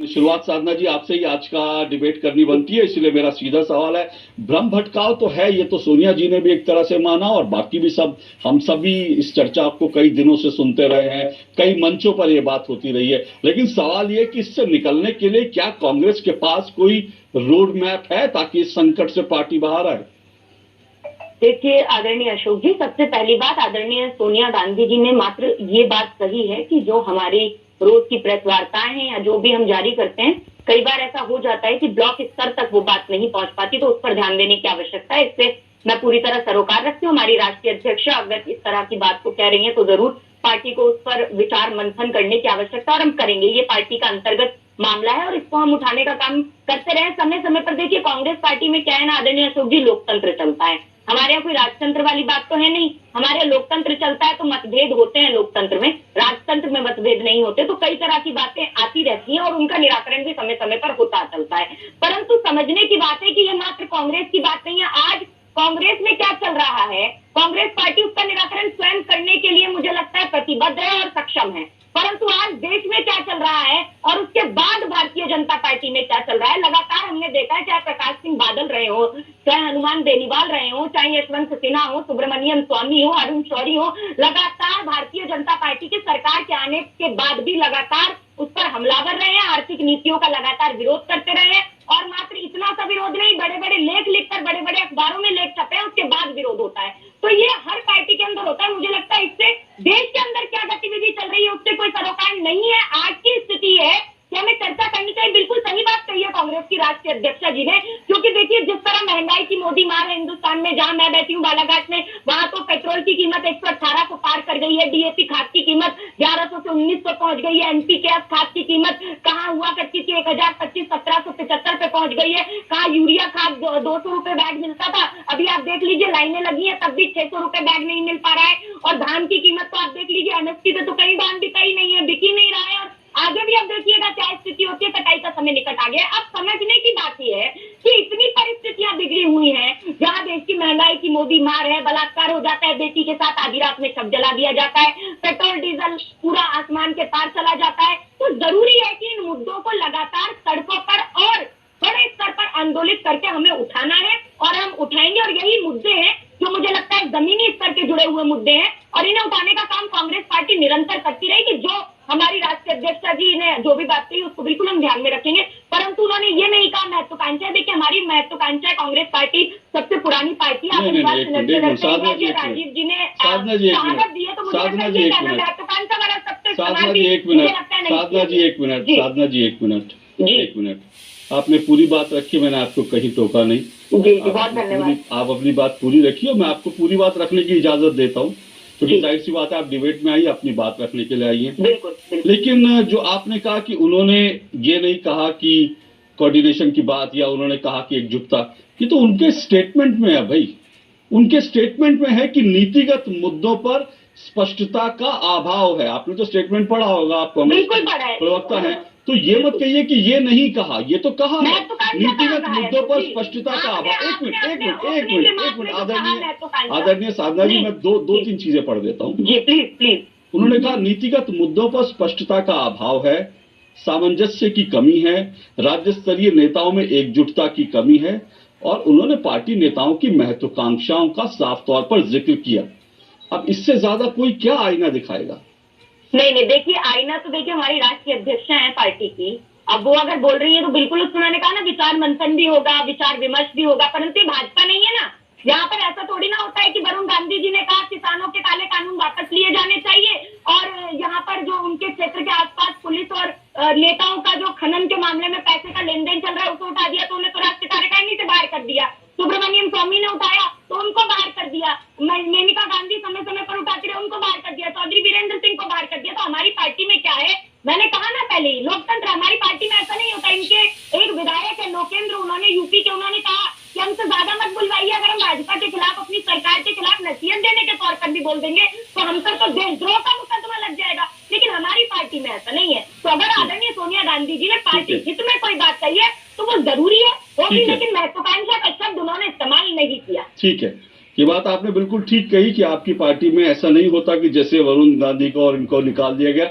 शुरुआत साधना जी आपसे ही आज का डिबेट करनी बनती है, इसलिए मेरा सीधा सवाल है, भ्रम भटकाव तो है, ये तो सोनिया जी ने भी एक तरह से माना और बाकी भी सब, हम सभी इस चर्चा को कई दिनों से सुनते रहे हैं, कई मंचों पर ये बात होती रही है। लेकिन सवाल ये कि इससे निकलने के लिए क्या कांग्रेस के पास कोई रोड मैप है ताकि इस संकट से पार्टी बाहर आए? देखिए आदरणीय अशोक जी, सबसे पहली बात, आदरणीय सोनिया गांधी जी ने मात्र ये बात कही है कि जो हमारी रोज की प्रेस वार्ताएं हैं या जो भी हम जारी करते हैं, कई बार ऐसा हो जाता है कि ब्लॉक स्तर तक वो बात नहीं पहुंच पाती, तो उस पर ध्यान देने की आवश्यकता है। इससे मैं पूरी तरह सरोकार रखती हूँ। हमारी राष्ट्रीय अध्यक्ष अगर इस तरह की बात को कह रही है तो जरूर पार्टी को उस पर विचार मंथन करने की आवश्यकता, और हम करेंगे। ये पार्टी का अंतर्गत मामला है और इसको हम उठाने का काम करते रहे समय समय पर। देखिए कांग्रेस पार्टी में क्या है ना आदरणीय अशोक जी, लोकतंत्र चलता है। हमारे यहाँ कोई राजतंत्र वाली बात तो है नहीं। हमारे यहाँ लोकतंत्र चलता है तो मतभेद होते हैं लोकतंत्र में, राजतंत्र में मतभेद नहीं होते। तो कई तरह की बातें आती रहती हैं और उनका निराकरण भी समय समय पर होता चलता है। परंतु समझने की बात है कि ये मात्र कांग्रेस की बात नहीं है। आज कांग्रेस में क्या चल रहा है, कांग्रेस पार्टी उसका निराकरण स्वयं करने के लिए मुझे लगता है प्रतिबद्ध है और सक्षम है। परंतु आज देश में क्या चल रहा है और उसके बाद भारतीय जनता पार्टी में क्या चल रहा है, लगातार हमने देखा है, चाहे प्रकाश सिंह बादल रहे हो, चाहे हनुमान बेनीवाल रहे हो, चाहे यशवंत सिन्हा हो, सुब्रमण्यम स्वामी हो, अरुण शौरी हो, लगातार भारतीय जनता पार्टी की सरकार के आने के बाद भी लगातार उस पर हमलावर रहे हैं, आर्थिक नीतियों का लगातार विरोध करते रहे हैं। और मात्र इतना सा विरोध नहीं, बड़े बड़े लेख लिखकर बड़े बड़े अखबारों में लेख छपे हैं, उसके बाद विरोध होता है। तो ये हर पार्टी के अंदर होता है। मुझे लगता है इससे देश के अंदर क्या गतिविधि चल रही है उससे कोई सरोकार नहीं है। आज की स्थिति है कि हमें चर्चा करनी चाहिए। बिल्कुल सही बात कही है कांग्रेस की राष्ट्रीय अध्यक्षा जी ने, क्योंकि देखिए जिस तरह महंगाई की मोदी मार है हिंदुस्तान में, जहां मैं बैठी हूँ बालाघाट में, वहां तो पेट्रोल की कीमत 118 को पार कर गई है, डीएपी खाद की कीमत 1100 से 1900 पहुंच गई है, एनपीके खाद की कीमत कहाँ हुआ करती थी 1025 1775 पे पहुंच गई है, कहाँ यूरिया खाद 200 रुपए बैग मिलता था, अभी आप देख लीजिए लाइनें लगी है तब भी 600 रुपए बैग नहीं मिल पा रहा है। और धान की कीमत तो आप देख लीजिए एमएसपी पे तो कहीं धान बिका ही नहीं है, बिक ही नहीं रहा है। और आगे भी आप देखिएगा क्या स्थिति होती है, कटाई का समय निकट आ गया। अब समझने की बात यह है कि इतनी परिस्थितियां बिगड़ी हुई हैं, जहां देश की महंगाई की मोदी मार है, बलात्कार हो जाता है बेटी के साथ, आधी रात में शव जला दिया जाता है, पेट्रोल डीजल पूरा आसमान के पार चला जाता है। तो जरूरी है कि इन मुद्दों को लगातार सड़कों पर और बड़े स्तर पर आंदोलित करके हमें उठाना है और हम उठाएंगे। और यही मुद्दे हैं जो मुझे लगता है जमीनी स्तर के जुड़े हुए मुद्दे हैं और इन्हें उठाने का काम कांग्रेस पार्टी निरंतर करती रहेगी। जो हमारी राष्ट्रीय अध्यक्षा जी ने जो भी बात कही उसको बिल्कुल हम ध्यान में रखेंगे। परंतु उन्होंने ये नहीं कहा महत्वाकांक्षा। देखिए हमारी महत्वाकांक्षा है, कांग्रेस पार्टी सबसे पुरानी पार्टी है। राजीव जी ने शहादत दी है, तो मुझे लगता है ये कहना महत्वाकांक्षा वाला सबसे साधना जी एक मिनट, आपने पूरी बात रखी, मैंने आपको कहीं टोका नहीं। जी बहुत धन्यवाद। आप अपनी बात पूरी रखिए, मैं आपको पूरी बात रखने की इजाजत देता हूँ, क्योंकि जाहिर सी बात है आप डिबेट में आई, अपनी बात रखने के लिए आई है। बिल्कुल। लेकिन जो आपने कहा कि उन्होंने ये नहीं कहा कि कोऑर्डिनेशन की बात, या उन्होंने कहा कि एकजुटता, ये तो उनके स्टेटमेंट में है भाई। उनके स्टेटमेंट में है कि नीतिगत मुद्दों पर स्पष्टता का अभाव है। आपने तो स्टेटमेंट पढ़ा होगा, आप कांग्रेस प्रवक्ता हैं, तो ये मत कहिए कि ये नहीं कहा, ये तो कहा है नीतिगत मुद्दों पर स्पष्टता का अभाव। एक मिनट आदरणीय साधना जी, मैं दो तीन चीजें पढ़ देता हूँ। जी प्लीज। उन्होंने कहा नीतिगत मुद्दों पर स्पष्टता का अभाव है, सामंजस्य की कमी है, राज्य स्तरीय नेताओं में एकजुटता की कमी है, और उन्होंने पार्टी नेताओं की महत्वाकांक्षाओं का साफ तौर पर जिक्र किया। अब इससे ज्यादा कोई क्या आईना दिखाएगा? नहीं, देखिए आईना तो देखिए हमारी राष्ट्रीय अध्यक्ष है पार्टी की। अब वो अगर बोल रही है तो बिल्कुल, उन्होंने कहा ना विचार मंथन भी होगा, विचार विमर्श भी होगा, परंतु भाजपा नहीं है ना। यहाँ पर ऐसा थोड़ी ना होता है कि वरुण गांधी जी ने कहा किसानों के काले कानून वापस लिए जाने चाहिए, और यहाँ पर जो उनके क्षेत्र के आसपास पुलिस और नेताओं का जो खनन के मामले में पैसे का लेन देन चल रहा है उसको उठा दिया, तो उन्हें तो राष्ट्रीय कार्यकारिणी से बाहर कर दिया। सुब्रमण्यम स्वामी ने उठाया तो उनको बाहर कर दिया, मेनका गांधी समय समय पर उठाती रहे, उनको बाहर कर दिया, चौधरी वीरेंद्र सिंह को बाहर कर दिया। तो हमारी पार्टी में क्या है, मैंने कहा ना पहले ही, लोकतंत्र। हमारी पार्टी में ऐसा नहीं होता। इनके एक विधायक है लोकेंद्र, उन्होंने यूपी के, उन्होंने कहा कि हमसे ज्यादा मत बुलवाइए, अगर हम भाजपा के खिलाफ, अपनी सरकार के खिलाफ नसीहत देने के तौर पर भी बोल देंगे तो हम पर तो देशद्रोह का मुकदमा लग जाएगा। लेकिन हमारी पार्टी में ऐसा नहीं है। तो अगर आदरणीय सोनिया गांधी जी ने पार्टी हित में कोई बात कही है तो वो जरूरी है, वो भी, लेकिन महत्वाकांक्षा का शब्द उन्होंने इस्तेमाल नहीं किया। ठीक है, ये बात आपने बिल्कुल ठीक कही कि आपकी पार्टी में ऐसा नहीं होता कि जैसे वरुण गांधी को और इनको निकाल दिया गया।